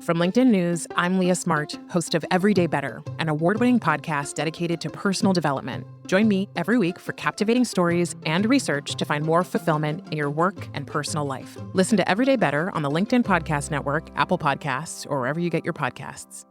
From LinkedIn News, I'm Leah Smart, host of Everyday Better, an award-winning podcast dedicated to personal development. Join me every week for captivating stories and research to find more fulfillment in your work and personal life. Listen to Everyday Better on the LinkedIn Podcast Network, Apple Podcasts, or wherever you get your podcasts.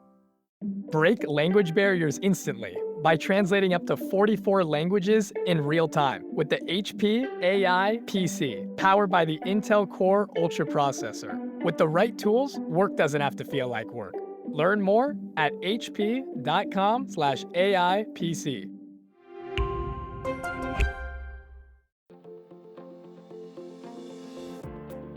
Break language barriers instantly by translating up to 44 languages in real time with the HP AI PC, powered by the Intel Core Ultra processor. With the right tools, work doesn't have to feel like work. Learn more at hp.com/AI PC.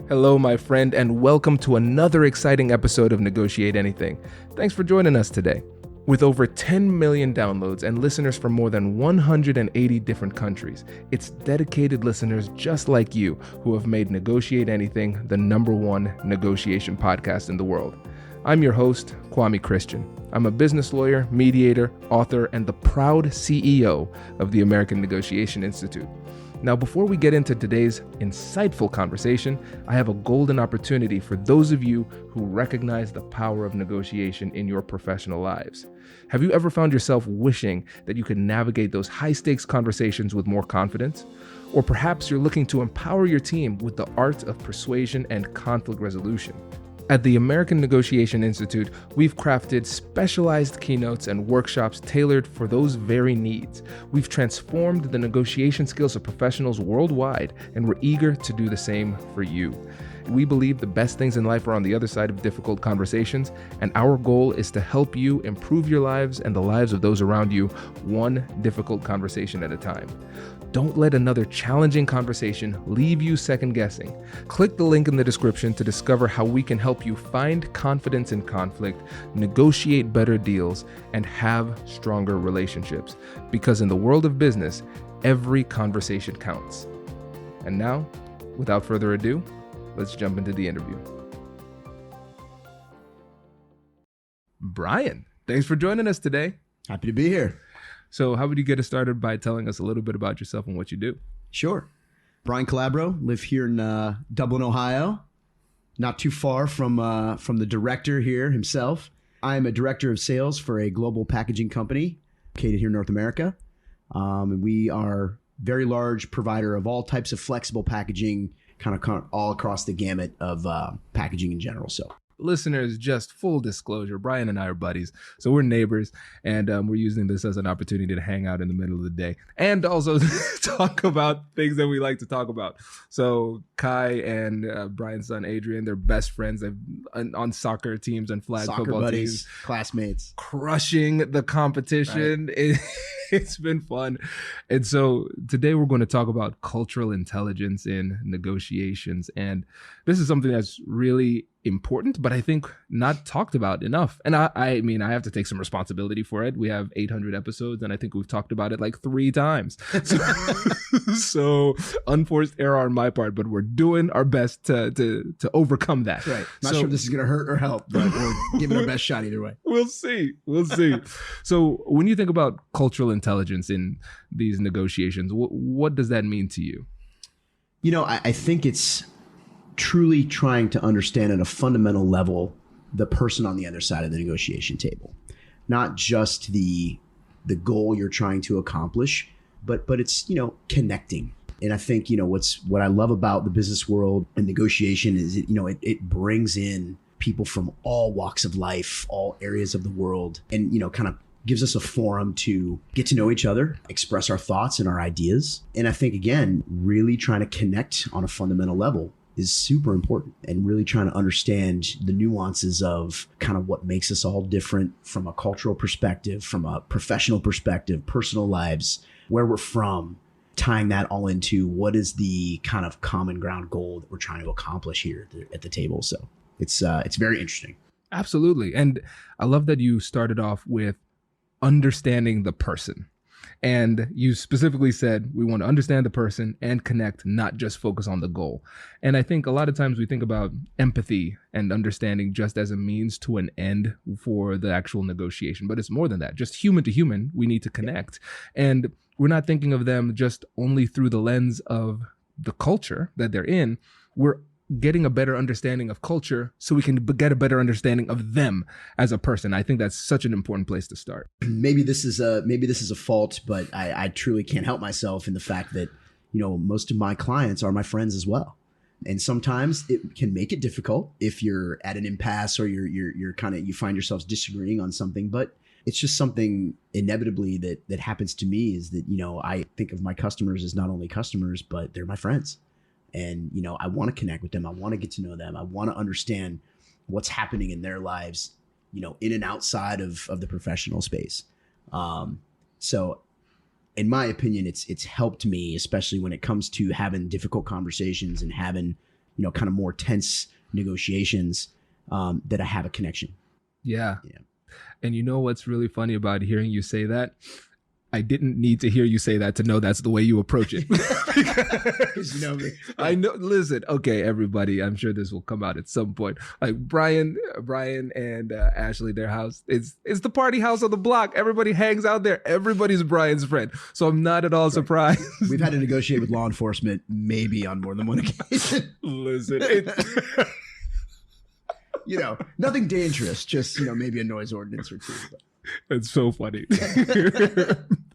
Hello, my friend, and welcome to another exciting episode of Negotiate Anything. Thanks for joining us today. With over 10 million downloads and listeners from more than 180 different countries, it's dedicated listeners just like you who have made Negotiate Anything the #1 negotiation podcast in the world. I'm your host, Kwame Christian. I'm a business lawyer, mediator, author, and the proud CEO of the American Negotiation Institute. Now, before we get into today's insightful conversation, I have a golden opportunity for those of you who recognize the power of negotiation in your professional lives. Have you ever found yourself wishing that you could navigate those high-stakes conversations with more confidence? Or perhaps you're looking to empower your team with the art of persuasion and conflict resolution. At the American Negotiation Institute, we've crafted specialized keynotes and workshops tailored for those very needs. We've transformed the negotiation skills of professionals worldwide, and we're eager to do the same for you. We believe the best things in life are on the other side of difficult conversations, and our goal is to help you improve your lives and the lives of those around you, one difficult conversation at a time. Don't let another challenging conversation leave you second guessing. Click the link in the description to discover how we can help you find confidence in conflict, negotiate better deals, and have stronger relationships. Because in the world of business, every conversation counts. And now, without further ado, let's jump into the interview. Brian, thanks for joining us today. Happy to be here. So how would you get us started by telling us a little bit about yourself and what you do? Sure. Brian Calabro, live here in Dublin, Ohio, not too far from the director here himself. I'm a director of sales for a global packaging company located here in North America. And we are very large provider of all types of flexible packaging, kind of all across the gamut of packaging in general. So, listeners, just full disclosure, Brian and I are buddies, so we're neighbors, and we're using this as an opportunity to hang out in the middle of the day and also talk about things that we like to talk about. So Kai and Brian's son Adrian, they're best friends. They've on soccer teams and flag football buddies, teams, classmates, crushing the competition. Right. It's been fun. And so today we're going to talk about cultural intelligence in negotiations. And this is something that's really important, but I think not talked about enough. And I mean, I have to take some responsibility for it. We have 800 episodes, and I think we've talked about it like 3 times. So unforced error on my part, but we're doing our best to overcome that. Right. Not sure if this is going to hurt or help, but we're giving our best shot either way. We'll see. So when you think about cultural intelligence in these negotiations, what does that mean to you? You know, I think it's truly trying to understand at a fundamental level the person on the other side of the negotiation table, not just the goal you're trying to accomplish, but it's, you know, connecting. And I think, you know, what I love about the business world and negotiation is it brings in people from all walks of life, all areas of the world, and, you know, kind of gives us a forum to get to know each other, express our thoughts and our ideas. And I think, again, really trying to connect on a fundamental level is super important, and really trying to understand the nuances of kind of what makes us all different from a cultural perspective, from a professional perspective, personal lives, where we're from, tying that all into what is the kind of common ground goal that we're trying to accomplish here at the table. So it's very interesting. Absolutely. And I love that you started off with understanding the person. And you specifically said we want to understand the person and connect, not just focus on the goal. And I think a lot of times we think about empathy and understanding just as a means to an end for the actual negotiation. But it's more than that. Just human to human, we need to connect. And we're not thinking of them just only through the lens of the culture that they're in. We're getting a better understanding of culture so we can get a better understanding of them as a person. I think that's such an important place to start. Maybe this is a fault, but I truly can't help myself in the fact that, most of my clients are my friends as well. And sometimes it can make it difficult if you're at an impasse or you find yourselves disagreeing on something, but it's just something inevitably that happens to me is that, I think of my customers as not only customers, but they're my friends. And, I want to connect with them. I want to get to know them. I want to understand what's happening in their lives, in and outside of the professional space. So in my opinion, it's helped me, especially when it comes to having difficult conversations and having, kind of more tense negotiations, that I have a connection. Yeah. And what's really funny about hearing you say that? I didn't need to hear you say that to know that's the way you approach it. Because you know me. I know. Listen, okay, everybody. I'm sure this will come out at some point. Like Brian and Ashley, their house it's the party house on the block. Everybody hangs out there. Everybody's Brian's friend. So I'm not at all surprised. We've had to negotiate with law enforcement maybe on more than one occasion. Listen, nothing dangerous. Just maybe a noise ordinance or two. But. It's so funny.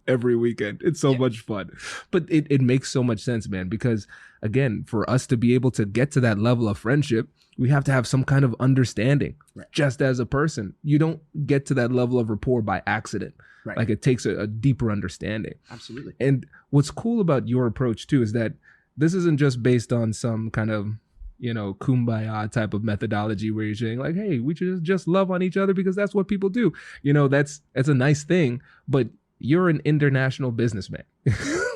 Every weekend. It's so much fun. But it makes so much sense, man, because again, for us to be able to get to that level of friendship, we have to have some kind of understanding. Right. Just as a person. You don't get to that level of rapport by accident. Right. Like it takes a deeper understanding. Absolutely. And what's cool about your approach too is that this isn't just based on some kind of kumbaya type of methodology where you're saying like, hey, we should just love on each other because that's what people do. That's a nice thing, but you're an international businessman.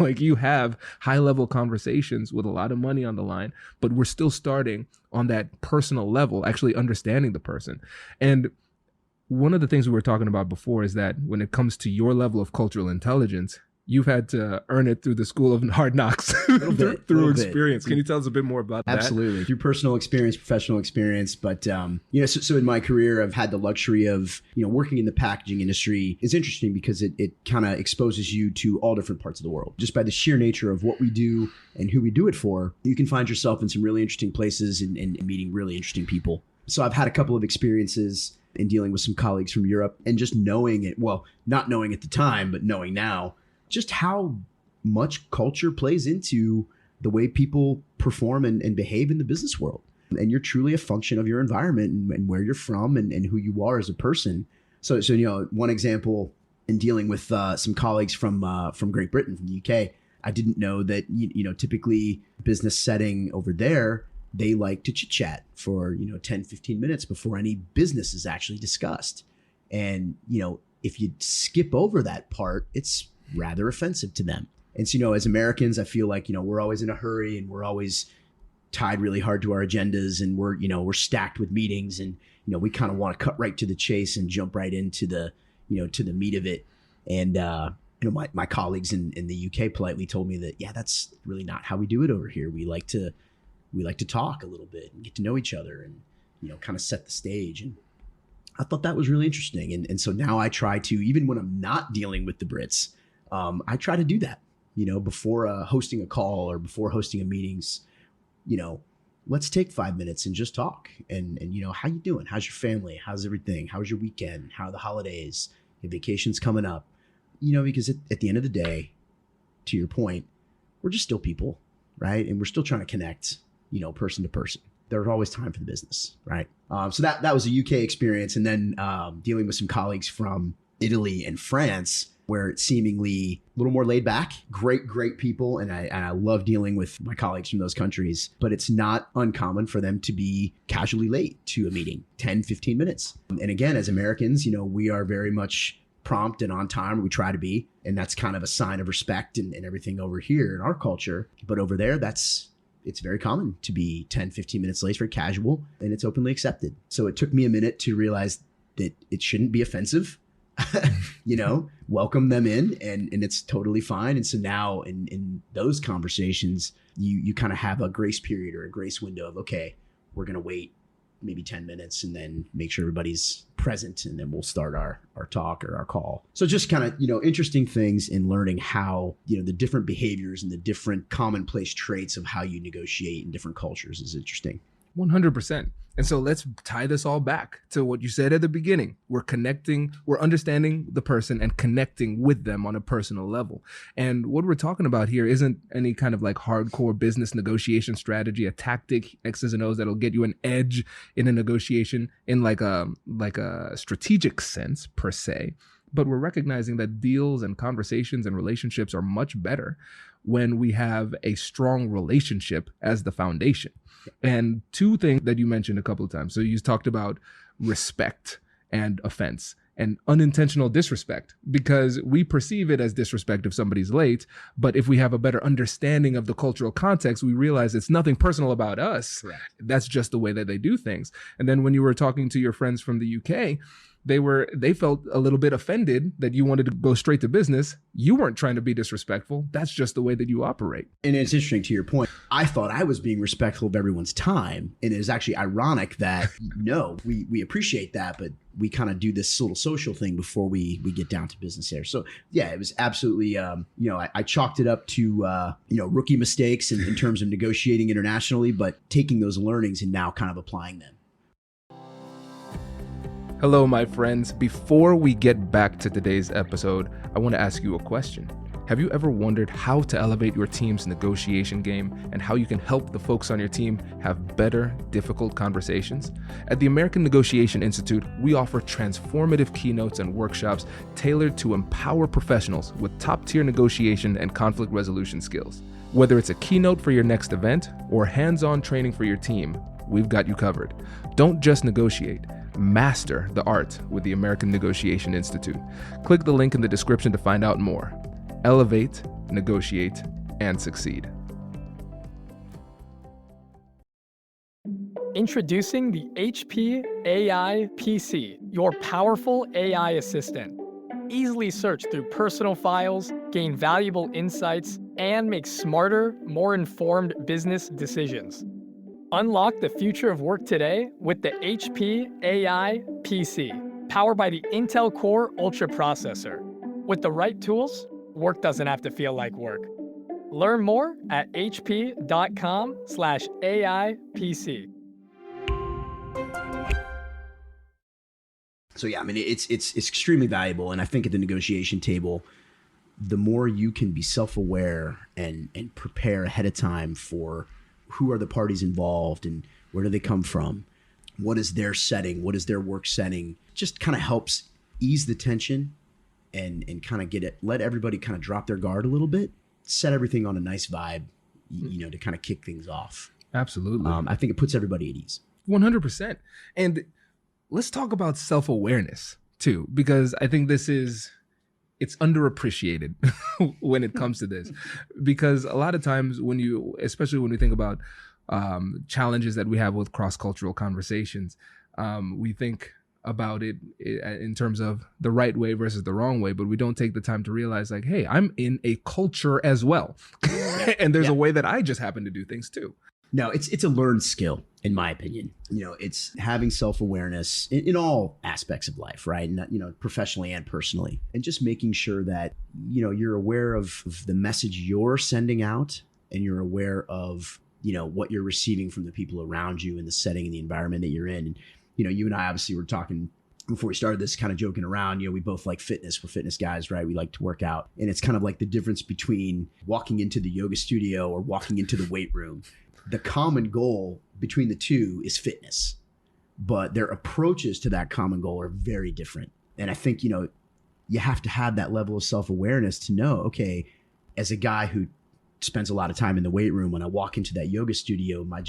Like you have high level conversations with a lot of money on the line, but we're still starting on that personal level, actually understanding the person. And one of the things we were talking about before is that when it comes to your level of cultural intelligence, you've had to earn it through the school of hard knocks, through experience. Can you tell us a bit more about that? Absolutely. Through personal experience, professional experience. But, so in my career, I've had the luxury of, working in the packaging industry is interesting because it kind of exposes you to all different parts of the world. Just by the sheer nature of what we do and who we do it for, you can find yourself in some really interesting places and meeting really interesting people. So I've had a couple of experiences in dealing with some colleagues from Europe and just knowing it, well, not knowing at the time, but knowing now, just how much culture plays into the way people perform and behave in the business world. And you're truly a function of your environment and where you're from and who you are as a person. So one example in dealing with some colleagues from Great Britain, from the UK, I didn't know that, typically business setting over there, they like to chit chat for, 10, 15 minutes before any business is actually discussed. And, if you skip over that part, it's rather offensive to them. And so, as Americans, I feel like, we're always in a hurry and we're always tied really hard to our agendas and we're stacked with meetings and, we kind of want to cut right to the chase and jump right into the, to the meat of it. And, my colleagues in the UK politely told me that, yeah, that's really not how we do it over here. We like to talk a little bit and get to know each other and, kind of set the stage. And I thought that was really interesting. And so now I try to, even when I'm not dealing with the Brits, I try to do that, before hosting a call or before hosting a meetings, let's take 5 minutes and just talk and how you doing? How's your family? How's everything? How's your weekend? How are the holidays? Your vacation's coming up, because at the end of the day, to your point, we're just still people, right? And we're still trying to connect, person to person. There's always time for the business, right? So that was a UK experience. And then dealing with some colleagues from Italy and France, where it's seemingly a little more laid back, great people. And I love dealing with my colleagues from those countries, but it's not uncommon for them to be casually late to a meeting, 10, 15 minutes. And again, as Americans, we are very much prompt and on time. We try to be, and that's kind of a sign of respect and everything over here in our culture. But over there, it's very common to be 10, 15 minutes late, very casual, and it's openly accepted. So it took me a minute to realize that it shouldn't be offensive. Welcome them in and it's totally fine. And so now in those conversations, you kind of have a grace period or a grace window of, okay, we're going to wait maybe 10 minutes and then make sure everybody's present, and then we'll start our talk or our call. So just kind of, interesting things in learning how, the different behaviors and the different commonplace traits of how you negotiate in different cultures is interesting. 100%. And so let's tie this all back to what you said at the beginning. We're understanding the person and connecting with them on a personal level. And what we're talking about here isn't any kind of like hardcore business negotiation strategy, a tactic, X's and O's that'll get you an edge in a negotiation in like a strategic sense per se. But we're recognizing that deals and conversations and relationships are much better when we have a strong relationship as the foundation. And two things that you mentioned a couple of times. So you talked about respect and offense and unintentional disrespect, because we perceive it as disrespect if somebody's late. But if we have a better understanding of the cultural context, we realize it's nothing personal about us. Correct. That's just the way that they do things. And then when you were talking to your friends from the UK, they felt a little bit offended that you wanted to go straight to business. You weren't trying to be disrespectful. That's just the way that you operate. And it's interesting to your point. I thought I was being respectful of everyone's time. And it is actually ironic that, no, we appreciate that, but we kind of do this little social thing before we get down to business here. So yeah, it was absolutely, I chalked it up to, rookie mistakes in terms of negotiating internationally, but taking those learnings and now kind of applying them. Hello, my friends. Before we get back to today's episode, I want to ask you a question. Have you ever wondered how to elevate your team's negotiation game and how you can help the folks on your team have better, difficult conversations? At the American Negotiation Institute, we offer transformative keynotes and workshops tailored to empower professionals with top-tier negotiation and conflict resolution skills. Whether it's a keynote for your next event or hands-on training for your team, we've got you covered. Don't just negotiate. Master the art with the American Negotiation Institute. Click the link in the description to find out more. Elevate, negotiate, and succeed. Introducing the HP AI PC, your powerful AI assistant. Easily search through personal files, gain valuable insights, and make smarter, more informed business decisions. Unlock the future of work today with the HP AI PC, powered by the Intel Core Ultra processor. With the right tools, work doesn't have to feel like work. Learn more at hp.com/AI PC. So yeah, I mean, it's extremely valuable. And I think at the negotiation table, the more you can be self-aware and prepare ahead of time for who are the parties involved and where do they come from, what is their setting, what is their work setting, just kind of helps ease the tension and kind of let everybody kind of drop their guard a little bit, set everything on a nice vibe, to kind of kick things off. Absolutely. I think it puts everybody at ease. 100%. And let's talk about self-awareness too, because I think it's underappreciated when it comes to this, because a lot of times especially when we think about challenges that we have with cross-cultural conversations, we think about it in terms of the right way versus the wrong way, but we don't take the time to realize like, hey, I'm in a culture as well. And there's a way that I just happen to do things too. No, it's a learned skill, in my opinion. It's having self-awareness in all aspects of life, right? And, professionally and personally, and just making sure that, you're aware of the message you're sending out, and you're aware of, what you're receiving from the people around you and the setting and the environment that you're in. And, you and I obviously were talking before we started this, kind of joking around. We both like fitness. We're fitness guys, right? We like to work out. And it's kind of like the difference between walking into the yoga studio or walking into the weight room. The common goal between the two is fitness, but their approaches to that common goal are very different. And I think, you have to have that level of self-awareness to know, okay, as a guy who spends a lot of time in the weight room, when I walk into that yoga studio, my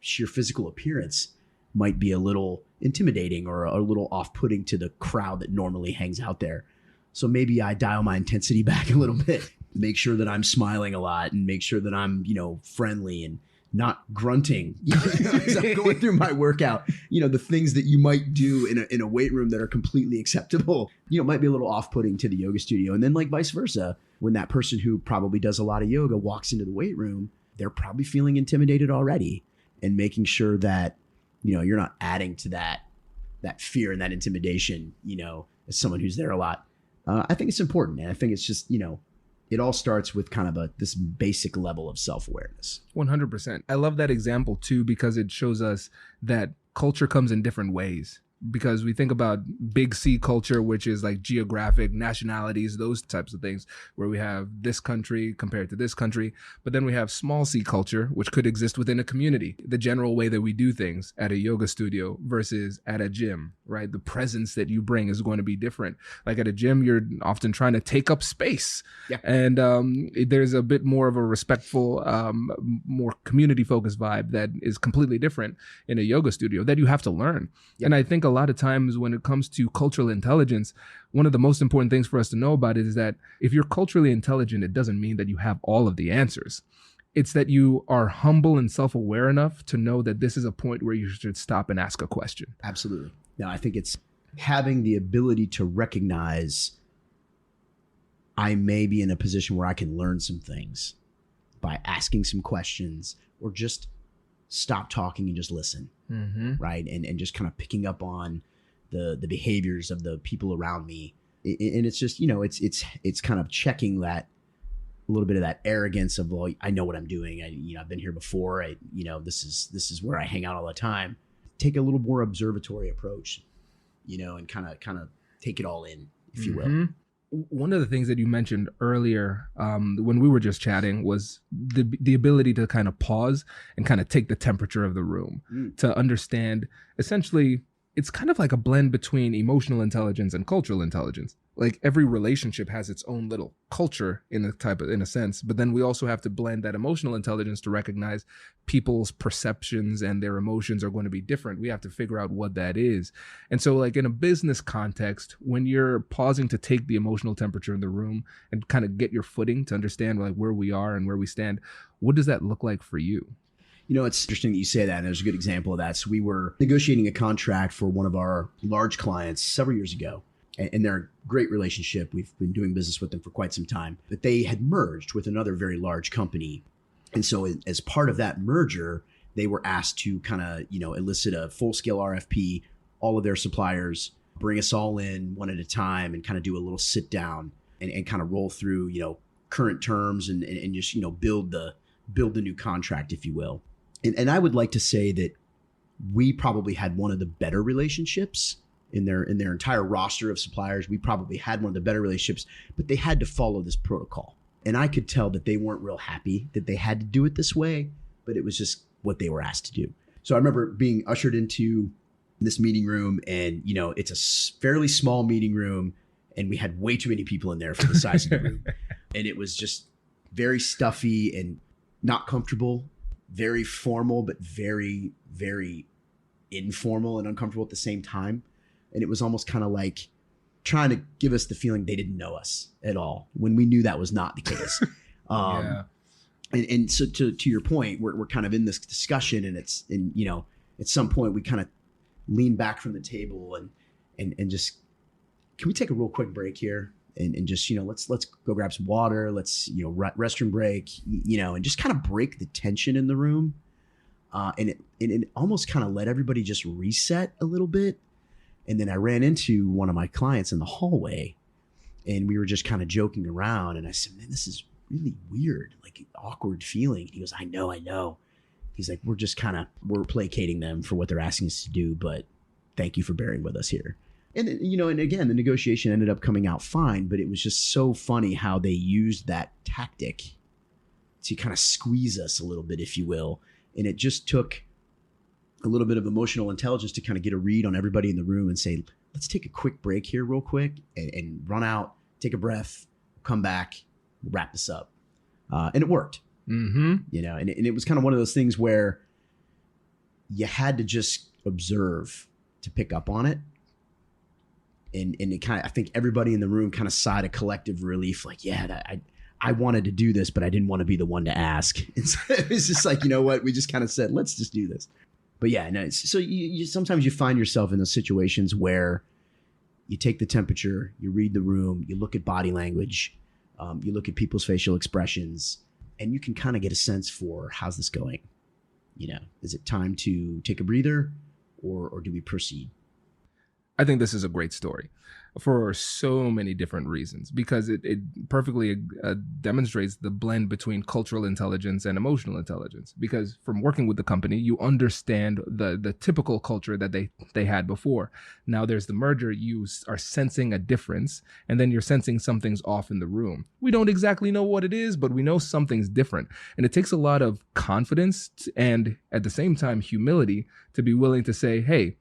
sheer physical appearance might be a little intimidating or a little off-putting to the crowd that normally hangs out there. So maybe I dial my intensity back a little bit, make sure that I'm smiling a lot and make sure that I'm, friendly and not grunting as I'm going through my workout. The things that you might do in a weight room that are completely acceptable, might be a little off-putting to the yoga studio. And then like vice versa, when that person who probably does a lot of yoga walks into the weight room, they're probably feeling intimidated already, and making sure that, you're not adding to that fear and that intimidation, as someone who's there a lot. I think it's important. And I think it's just, it all starts with kind of this basic level of self-awareness. 100%. I love that example too, because it shows us that culture comes in different ways. Because we think about big C culture, which is like geographic, nationalities, those types of things, where we have this country compared to this country. But then we have small C culture, which could exist within a community. The general way that we do things at a yoga studio versus at a gym, right? The presence that you bring is going to be different. Like at a gym, you're often trying to take up space. Yeah. And there's a bit more of a respectful, more community-focused vibe that is completely different in a yoga studio that you have to learn. Yep. And I think a lot of times when it comes to cultural intelligence, one of the most important things for us to know about it is that if you're culturally intelligent, it doesn't mean that you have all of the answers. It's that you are humble and self-aware enough to know that this is a point where you should stop and ask a question. Absolutely. No, I think it's having the ability to recognize I may be in a position where I can learn some things by asking some questions, or just stop talking and just listen. Mm-hmm. Right. And just kind of picking up on the behaviors of the people around me. And it's just, it's kind of checking that a little bit of that arrogance of, well, I know what I'm doing. I've been here before. This is where I hang out all the time. Take a little more observatory approach, and kind of take it all in, if you will. One of the things that you mentioned earlier when we were just chatting was the ability to kind of pause and kind of take the temperature of the room to understand. Essentially, it's kind of like a blend between emotional intelligence and cultural intelligence. Like every relationship has its own little culture in a sense, but then we also have to blend that emotional intelligence to recognize people's perceptions and their emotions are going to be different. We have to figure out what that is. And so like in a business context, when you're pausing to take the emotional temperature in the room and kind of get your footing to understand like where we are and where we stand, what does that look like for you? It's interesting that you say that. And there's a good example of that. So we were negotiating a contract for one of our large clients several years ago. And they're a great relationship. We've been doing business with them for quite some time. But they had merged with another very large company. And so as part of that merger, they were asked to kind of, elicit a full-scale RFP, all of their suppliers, bring us all in one at a time and kind of do a little sit down and kind of roll through, current terms and just, build the new contract, if you will. And I would like to say that we probably had one of the better relationships in their entire roster of suppliers. We probably had one of the better relationships, but they had to follow this protocol. And I could tell that they weren't real happy that they had to do it this way, but it was just what they were asked to do. So I remember being ushered into this meeting room, and, it's a fairly small meeting room, and we had way too many people in there for the size of the room. And it was just very stuffy and not comfortable, very formal, but very, very informal and uncomfortable at the same time. And it was almost kind of like trying to give us the feeling they didn't know us at all, when we knew that was not the case. Yeah. And so to your point, we're kind of in this discussion, and at some point we kind of lean back from the table and just, can we take a real quick break here? And just, let's go grab some water. Let's, restroom break, and just kind of break the tension in the room. And it almost kind of let everybody just reset a little bit. And then I ran into one of my clients in the hallway, and we were just kind of joking around. And I said, man, this is really weird, like an awkward feeling. And he goes, I know. He's like, we're placating them for what they're asking us to do, but thank you for bearing with us here. And, and again, the negotiation ended up coming out fine, but it was just so funny how they used that tactic to kind of squeeze us a little bit, if you will. And it just took a little bit of emotional intelligence to kind of get a read on everybody in the room and say, let's take a quick break here real quick and run out, take a breath, come back, wrap this up. And it worked. Mm-hmm. And it was kind of one of those things where you had to just observe to pick up on it. And it kind of, I think everybody in the room kind of sighed a collective relief, like, yeah, I wanted to do this, but I didn't want to be the one to ask. And so it was just like, you know what? We just kind of said, let's just do this. But yeah, no, so you sometimes you find yourself in those situations where you take the temperature, you read the room, you look at body language, you look at people's facial expressions, and you can kind of get a sense for, how's this going? Is it time to take a breather? or do we proceed? I think this is a great story for so many different reasons, because it perfectly demonstrates the blend between cultural intelligence and emotional intelligence. Because from working with the company, you understand the typical culture that they had before. Now there's the merger, you are sensing a difference, and then you're sensing something's off in the room. We don't exactly know what it is, but we know something's different. And it takes a lot of confidence and at the same time humility to be willing to say, hey,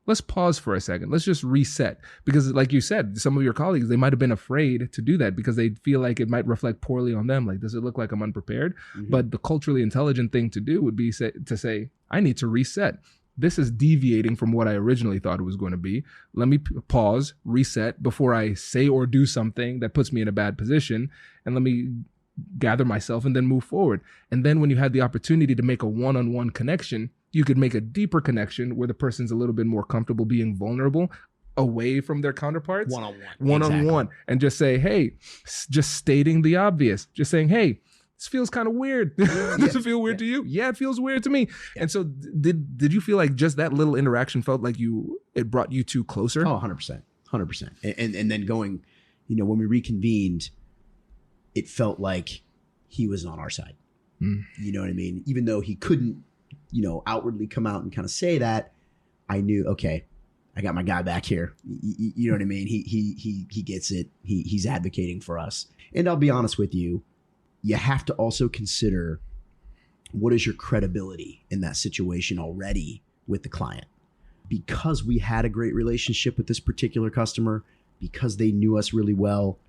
let's pause for a second. Let's just reset. Because like you said, some of your colleagues, they might have been afraid to do that because they feel like it might reflect poorly on them. Like, does it look like I'm unprepared? Mm-hmm. But the culturally intelligent thing to do would be to say, I need to reset. This is deviating from what I originally thought it was going to be. Let me pause, reset before I say or do something that puts me in a bad position. And let me gather myself and then move forward. And then when you had the opportunity to make a one-on-one connection, you could make a deeper connection where the person's a little bit more comfortable being vulnerable away from their counterparts. One-on-one. And just say, hey, just stating the obvious. Just saying, hey, this feels kind of weird. Does it feel weird to you? Yeah, it feels weird to me. Yeah. And so did you feel like just that little interaction felt like it brought you two closer? Oh, 100%. 100%. And then going, when we reconvened, it felt like he was on our side. You know what I mean? Even though he couldn't, outwardly come out and kind of say that, I knew, okay, I got my guy back here. You know what I mean? He gets it. He's advocating for us. And I'll be honest with you, you have to also consider what is your credibility in that situation already with the client. Because we had a great relationship with this particular customer, because they knew us really well,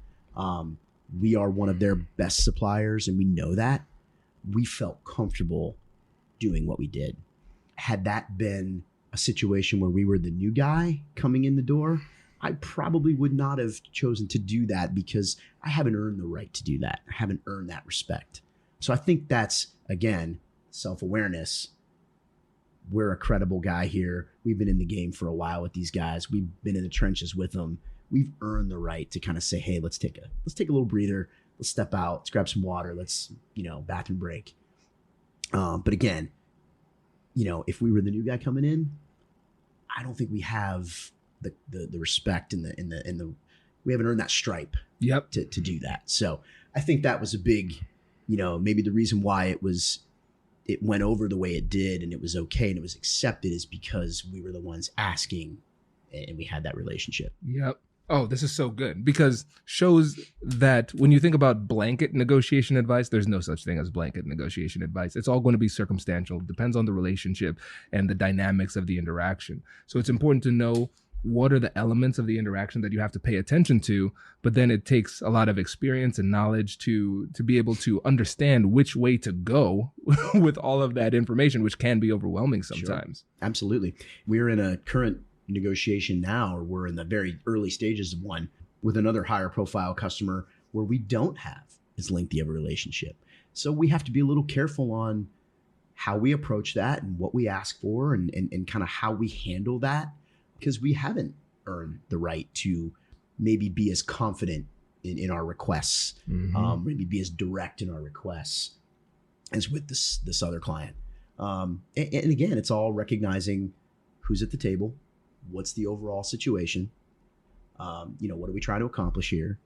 we are one of their best suppliers, and we know that. We felt comfortable doing what we did. Had that been a situation where we were the new guy coming in the door, I probably would not have chosen to do that because I haven't earned the right to do that. I haven't earned that respect. So I think that's, again, self-awareness. We're a credible guy here. We've been in the game for a while with these guys. We've been in the trenches with them. We've earned the right to kind of say, hey, let's take a little breather. Let's step out. Let's grab some water. Let's, bathroom break. But again, if we were the new guy coming in, I don't think we have the respect and the we haven't earned that stripe. Yep. To do that. So I think that was a big, maybe the reason why it went over the way it did and it was okay and it was accepted is because we were the ones asking and we had that relationship. Yep. Oh, this is so good because shows that when you think about blanket negotiation advice, there's no such thing as blanket negotiation advice. It's all going to be circumstantial, depends on the relationship and the dynamics of the interaction. So it's important to know what are the elements of the interaction that you have to pay attention to, but then it takes a lot of experience and knowledge to be able to understand which way to go with all of that information, which can be overwhelming sometimes. Sure. Absolutely. We're in a current negotiation now, or we're in the very early stages of one with another higher profile customer where we don't have as lengthy of a relationship. So we have to be a little careful on how we approach that and what we ask for and kind of how we handle that, because we haven't earned the right to maybe be as confident in our requests, maybe be as direct in our requests as with this other client. And again, it's all recognizing who's at the table. What's the overall situation? What are we trying to accomplish here?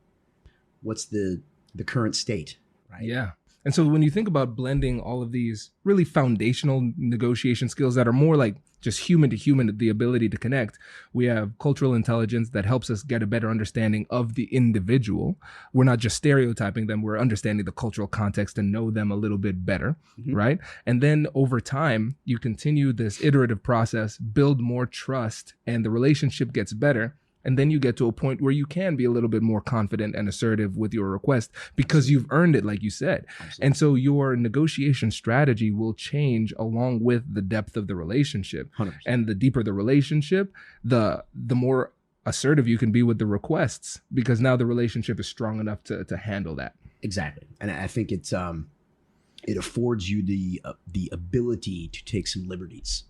What's the current state, right? Yeah. And so when you think about blending all of these really foundational negotiation skills that are more like just human to human, the ability to connect, we have cultural intelligence that helps us get a better understanding of the individual. We're not just stereotyping them, we're understanding the cultural context and know them a little bit better, right? And then over time, you continue this iterative process, build more trust, and the relationship gets better. And then you get to a point where you can be a little bit more confident and assertive with your request because you've earned it, like you said. Absolutely. And so your negotiation strategy will change along with the depth of the relationship. 100%. And the deeper the relationship, the more assertive you can be with the requests because now the relationship is strong enough to handle that. Exactly. And I think it affords you the ability to take some liberties.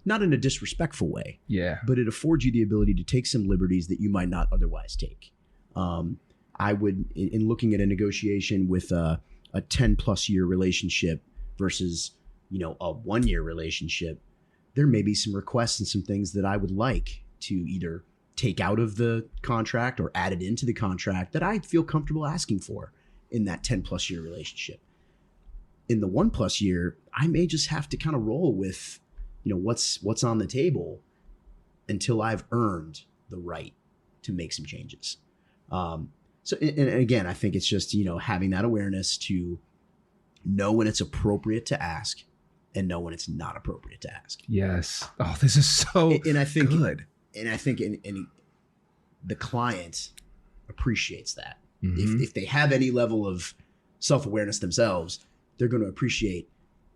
Not in a disrespectful way, but it affords you the ability to take some liberties that you might not otherwise take. I would, in looking at a negotiation with a 10 plus year relationship versus, a 1 year relationship, there may be some requests and some things that I would like to either take out of the contract or add it into the contract that I feel comfortable asking for in that 10 plus year relationship. In the 1+ year, I may just have to kind of roll with, what's on the table until I've earned the right to make some changes. So, and again, I think it's just, having that awareness to know when it's appropriate to ask and know when it's not appropriate to ask. Yes. Oh, this is so and I think, good. And I think the client appreciates that. Mm-hmm. If they have any level of self-awareness themselves, they're going to appreciate,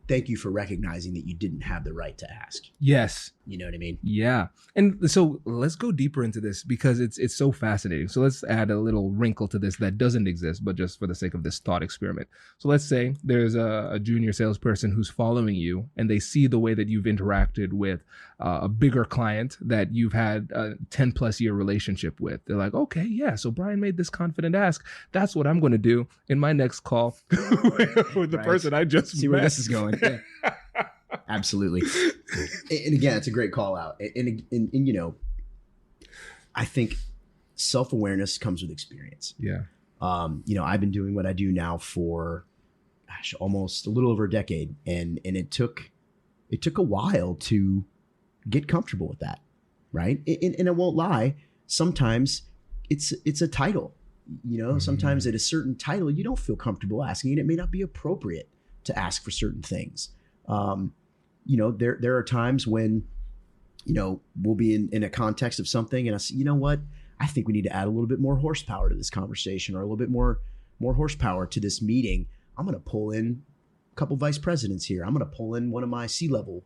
thank you for recognizing that you didn't have the right to ask. Yes. You know what I mean? Yeah. And so let's go deeper into this because it's so fascinating. So let's add a little wrinkle to this that doesn't exist, but just for the sake of this thought experiment. So let's say there's a junior salesperson who's following you and they see the way that you've interacted with a bigger client that you've had a 10 plus year relationship with. They're like, okay, yeah. So Brian made this confident ask. That's what I'm going to do in my next call with the person I just see met. where this is going. Yeah. Absolutely. And again, it's a great call out. And I think self-awareness comes with experience. Yeah. I've been doing what I do now for almost a little over a decade. And it took a while to get comfortable with that. Right. And I won't lie. Sometimes it's a title, sometimes at a certain title, you don't feel comfortable asking, and it may not be appropriate to ask for certain things. There are times when, we'll be in a context of something and I say, you know what, I think we need to add a little bit more horsepower to this conversation, or a little bit more horsepower to this meeting. I'm going to pull in a couple vice presidents here. I'm going to pull in one of my C-level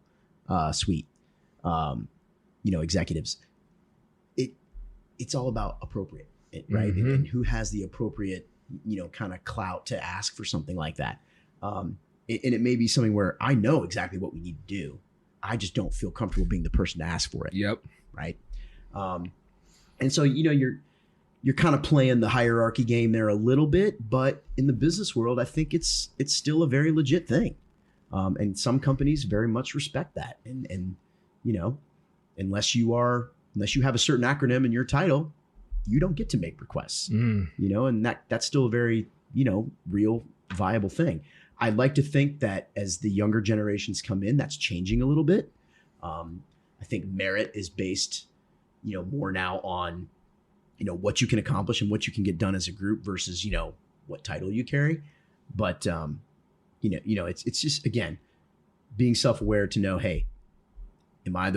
suite, executives. It's all about appropriate, right? Mm-hmm. And who has the appropriate, kind of clout to ask for something like that. And it may be something where I know exactly what we need to do. I just don't feel comfortable being the person to ask for it. Yep. Right. And so, you're kind of playing the hierarchy game there a little bit, but in the business world, I think it's still a very legit thing. And some companies very much respect that. And unless you have a certain acronym in your title, you don't get to make requests, and that's still a very, real, viable thing. I'd like to think that as the younger generations come in, that's changing a little bit. I think merit is based, more now on, what you can accomplish and what you can get done as a group versus, what title you carry. But, it's just, again, being self-aware to know, hey, am I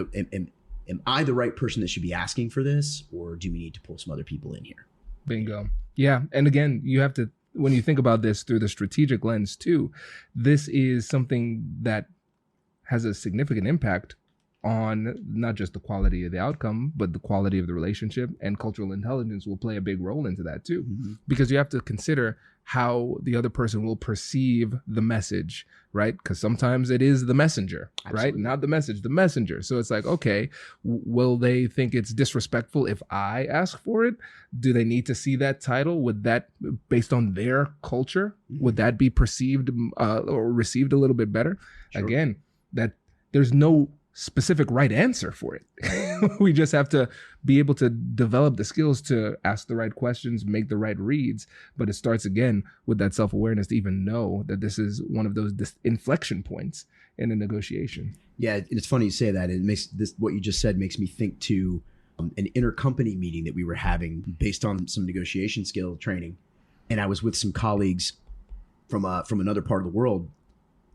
the right person that should be asking for this, or do we need to pull some other people in here? Bingo. Yeah. And again, you have to, when you think about this through the strategic lens too, this is something that has a significant impact on not just the quality of the outcome, but the quality of the relationship, and cultural intelligence will play a big role into that too, because you have to consider how the other person will perceive the message, right? Because sometimes it is the messenger, Absolutely. right? Not the message, the messenger. So it's like, okay, will they think it's disrespectful if I ask for it? Do they need to see that title? Would that, based on their culture, would that be perceived or received a little bit better? Sure. Again, that there's no specific right answer for it. We just have to be able to develop the skills to ask the right questions, make the right reads. But it starts again with that self-awareness to even know that this is one of those inflection points in a negotiation. Yeah, it's funny you say that. It makes this, what you just said makes me think to an intercompany meeting that we were having based on some negotiation skill training. And I was with some colleagues from another part of the world.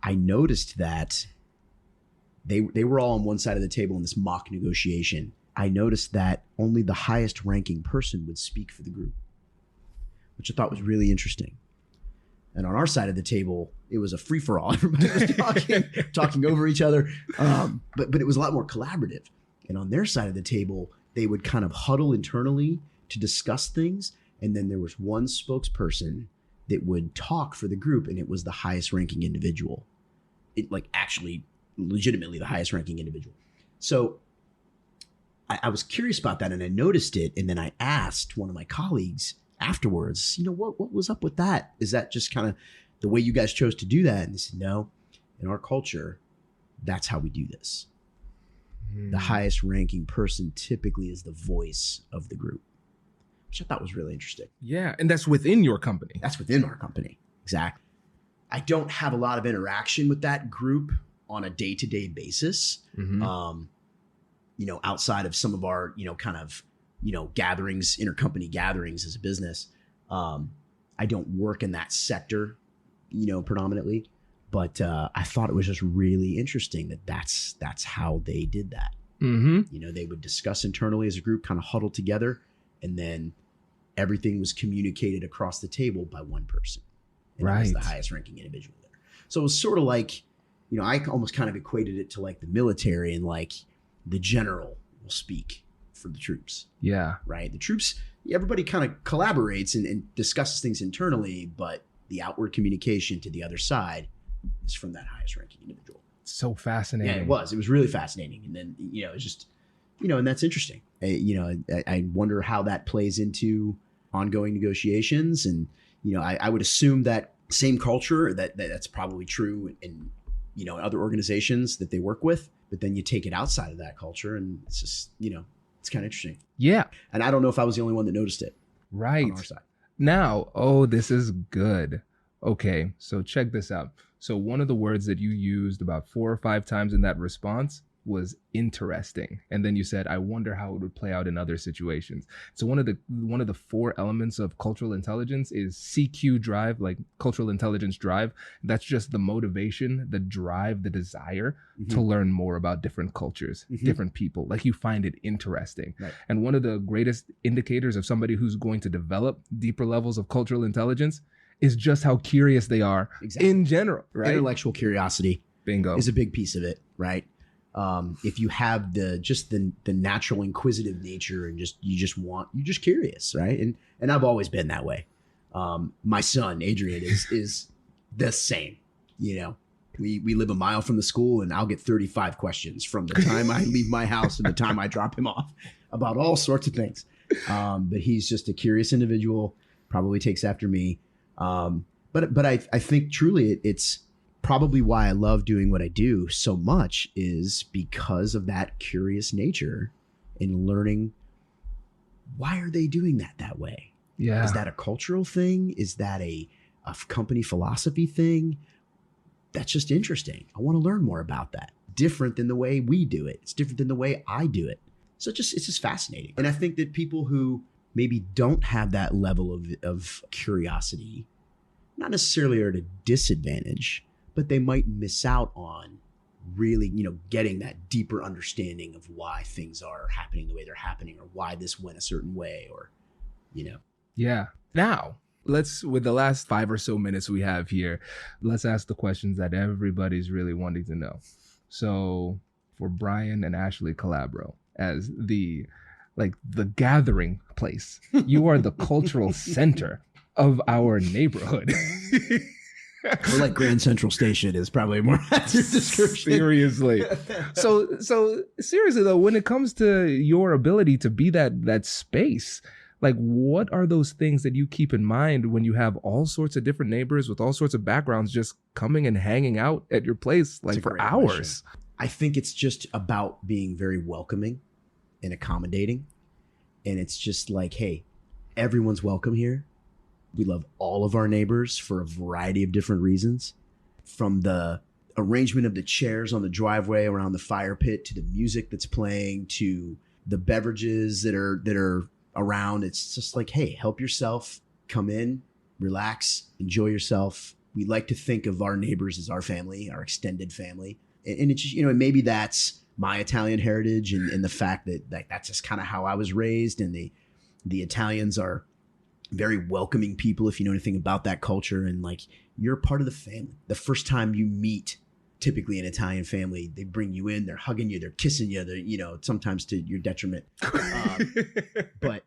I noticed that they were all on one side of the table in this mock negotiation. I noticed that only the highest ranking person would speak for the group, which I thought was really interesting. And on our side of the table, it was a free for all. Everybody was talking over each other. But it was a lot more collaborative. And on their side of the table, they would kind of huddle internally to discuss things. And then there was one spokesperson that would talk for the group, and it was the highest ranking individual. It actually legitimately the highest ranking individual. So I was curious about that, and I noticed it. And then I asked one of my colleagues afterwards, what was up with that? Is that just kind of the way you guys chose to do that? And they said, no, in our culture, that's how we do this. The highest ranking person typically is the voice of the group, which I thought was really interesting. Yeah, and that's within your company. That's within our company. Exactly. I don't have a lot of interaction with that group on a day-to-day basis. Outside of some of our, gatherings, intercompany gatherings as a business. I don't work in that sector, predominantly, but I thought it was just really interesting that's how they did that. They would discuss internally as a group, kind of huddle together, and then everything was communicated across the table by one person. And that was the highest ranking individual there. So it was sort of like, I almost kind of equated it to like the military, and like the general will speak for the troops. Yeah. Right. The troops, everybody kind of collaborates and discusses things internally, but the outward communication to the other side is from that highest ranking individual. So fascinating. Yeah, it was really fascinating. And then, it's just, and that's interesting. I wonder how that plays into ongoing negotiations. And, I would assume that same culture that's probably true in, other organizations that they work with, but then you take it outside of that culture and it's just, it's kind of interesting. Yeah. And I don't know if I was the only one that noticed it. Right. On our side. Now, this is good. Okay. So check this out. So one of the words that you used about 4 or 5 times in that response was interesting. And then you said, I wonder how it would play out in other situations. So one of the 4 elements of cultural intelligence is CQ drive, like cultural intelligence drive. That's just the motivation, the drive, the desire to learn more about different cultures, different people. Like you find it interesting. Right. And one of the greatest indicators of somebody who's going to develop deeper levels of cultural intelligence is just how curious they are in general, right? Intellectual curiosity is a big piece of it, right? If you have the natural inquisitive nature and you're just curious, right? And I've always been that way. My son, Adrian, is the same, we live a mile from the school and I'll get 35 questions from the time I leave my house and the time I drop him off about all sorts of things. But he's just a curious individual, probably takes after me. But I think truly it's probably why I love doing what I do so much is because of that curious nature in learning why are they doing that way? Yeah. Is that a cultural thing? Is that a company philosophy thing? That's just interesting. I want to learn more about that. Different than the way we do it. It's different than the way I do it. So it's just fascinating. And I think that people who maybe don't have that level of curiosity, not necessarily are at a disadvantage, but they might miss out on really, getting that deeper understanding of why things are happening the way they're happening or why this went a certain way or, Yeah. Now, with the last 5 or so minutes we have here, let's ask the questions that everybody's really wanting to know. So for Brian and Ashley Calabro, as the gathering place, you are the cultural center of our neighborhood. We're like Grand Central Station is probably more accurate description. Seriously. So seriously though, when it comes to your ability to be that space, like what are those things that you keep in mind when you have all sorts of different neighbors with all sorts of backgrounds just coming and hanging out at your place like for hours? Question. I think it's just about being very welcoming and accommodating. And it's just like, hey, everyone's welcome here. We love all of our neighbors for a variety of different reasons, from the arrangement of the chairs on the driveway around the fire pit to the music that's playing to the beverages that are around. It's just like, hey, help yourself, come in, relax, enjoy yourself. We like to think of our neighbors as our family, our extended family. And it's just, maybe that's my Italian heritage and the fact that that's just kind of how I was raised. And the Italians are very welcoming people if you know anything about that culture, and like you're a part of the family. The first time you meet typically an Italian family, they bring you in, they're hugging you, they're kissing you, they're, sometimes to your detriment. But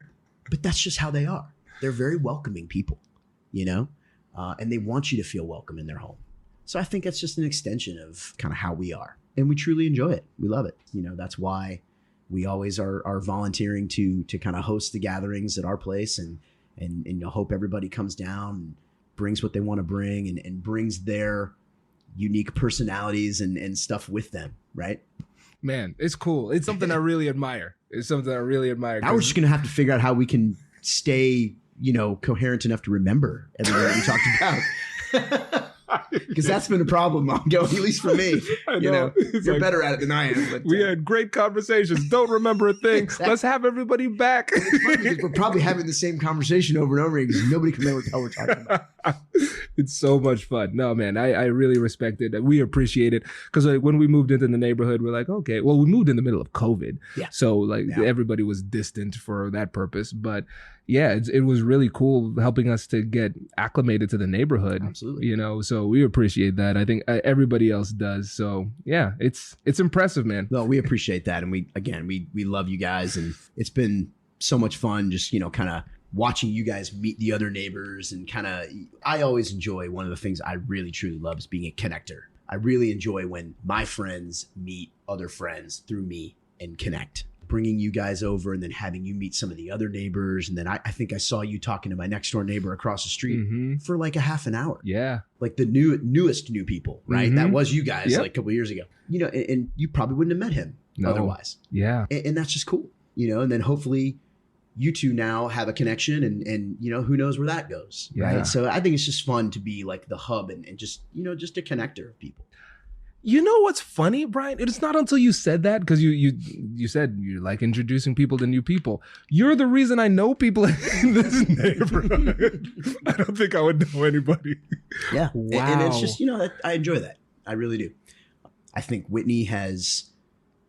that's just how they are. They're very welcoming people, and they want you to feel welcome in their home. So I think that's just an extension of kind of how we are, and we truly enjoy it. We love it. That's why we always are volunteering to kind of host the gatherings at our place and hope everybody comes down and brings what they want to bring and brings their unique personalities and stuff with them. Right. Man, it's cool. It's something I really admire. Now we're just going to have to figure out how we can stay, coherent enough to remember everything that we talked about. Because that's been a problem ongoing, at least for me. You're like, better at it than I am. But, we had great conversations. Don't remember a thing. Exactly. Let's have everybody back. We're probably having the same conversation over and over again because nobody can remember what the hell we're talking about. It's so much fun. No, man, I really respect it. We appreciate it because when we moved into the neighborhood, we're like, okay, well, we moved in the middle of COVID. Yeah. So everybody was distant for that purpose. But yeah, it was really cool helping us to get acclimated to the neighborhood. Absolutely. So we appreciate that. I think everybody else does. So yeah, it's impressive, man. No, we appreciate that. And we love you guys. And it's been so much fun just, kind of watching you guys meet the other neighbors and I always enjoy, one of the things I really truly love is being a connector. I really enjoy when my friends meet other friends through me and connect. Bringing you guys over and then having you meet some of the other neighbors. And then I think I saw you talking to my next door neighbor across the street for like a half an hour. Yeah. Like the newest new people, right? That was you guys like a couple of years ago, and you probably wouldn't have met him otherwise. Yeah. And that's just cool, and then hopefully you two now have a connection and who knows where that goes. Yeah. Right. So I think it's just fun to be like the hub and just, just a connector of people. You know what's funny, Brian? It's not until you said that, because you said you like introducing people to new people. You're the reason I know people in this neighborhood. I don't think I would know anybody. Yeah. Wow. And it's just, I enjoy that. I really do. I think Whitney has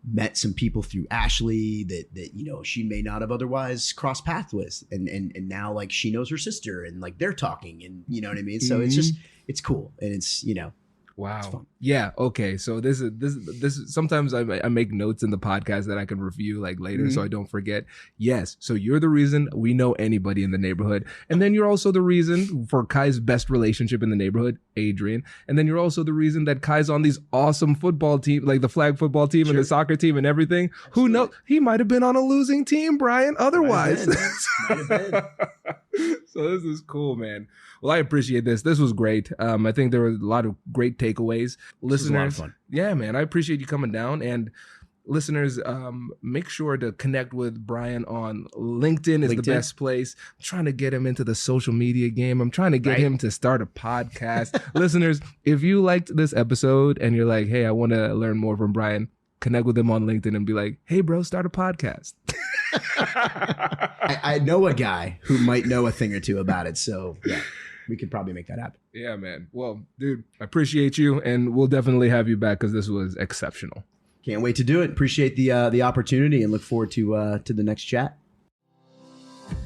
met some people through Ashley that she may not have otherwise crossed paths with. And now like she knows her sister and like they're talking and you know what I mean? So it's cool. And it's, wow. Yeah. Okay. So this is sometimes I make notes in the podcast that I can review like later so I don't forget. Yes. So you're the reason we know anybody in the neighborhood. And then you're also the reason for Kai's best relationship in the neighborhood, Adrian. And then you're also the reason that Kai's on these awesome football team, like the flag football team and the soccer team and everything. Absolutely. Who knows? He might have been on a losing team, Brian, otherwise. Might have been. So this is cool, man. Well, I appreciate this. This was great. I think there were a lot of great takeaways. Listeners, a lot of fun. Yeah, man, I appreciate you coming down. And listeners, make sure to connect with Brian on LinkedIn. Is the best place. I'm trying to get him into the social media game. I'm trying to get him to start a podcast. Listeners, if you liked this episode and you're like, hey, I want to learn more from Brian, connect with him on LinkedIn and be like, hey, bro, start a podcast. I know a guy who might know a thing or two about it. So yeah, we could probably make that happen. Yeah, man. Well, dude, I appreciate you. And we'll definitely have you back because this was exceptional. Can't wait to do it. Appreciate the opportunity and look forward to the next chat.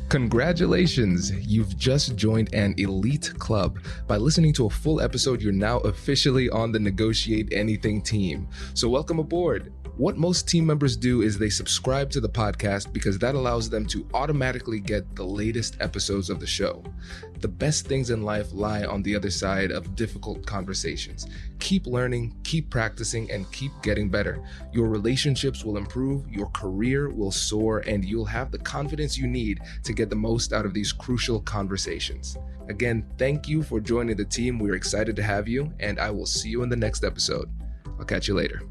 Congratulations, you've just joined an elite club. By listening to a full episode, you're now officially on the Negotiate Anything team. So welcome aboard. What most team members do is they subscribe to the podcast because that allows them to automatically get the latest episodes of the show. The best things in life lie on the other side of difficult conversations. Keep learning, keep practicing, and keep getting better. Your relationships will improve, your career will soar, and you'll have the confidence you need to get the most out of these crucial conversations. Again, thank you for joining the team. We're excited to have you, and I will see you in the next episode. I'll catch you later.